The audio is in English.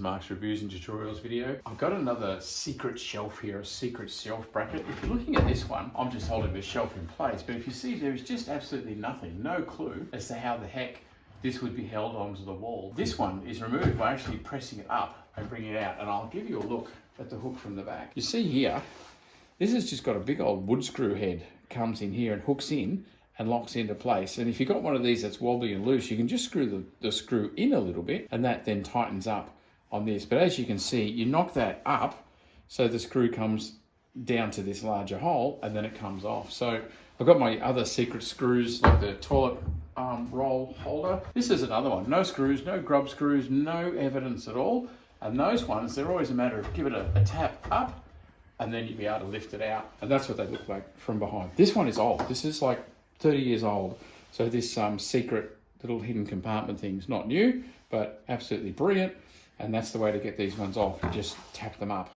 Mark's Reviews and Tutorials video. I've got another secret shelf here, a secret shelf bracket. If you're looking at this one, I'm just holding the shelf in place, but if you see, there is just absolutely nothing, no clue as to how the heck this would be held onto the wall. This one is removed by actually pressing it up and bringing it out, and I'll give you a look at the hook from the back. You see here, this has just got a big old wood screw head, comes in here and hooks in and locks into place. And if you've got one of these that's wobbly and loose, you can just screw the screw in a little bit, and that then tightens up on this. But as you can see, you knock that up so the screw comes down to this larger hole, and then it comes off. So I've got my other secret screws, like the toilet roll holder. This is another one. No screws, no grub screws, no evidence at all. And those ones, they're always a matter of give it a tap up, and then you'll be able to lift it out. And that's what they look like from behind. This one is old. This is like 30 years old. So this secret little hidden compartment thing's not new, but absolutely brilliant. And that's the way to get these ones off. You just tap them up.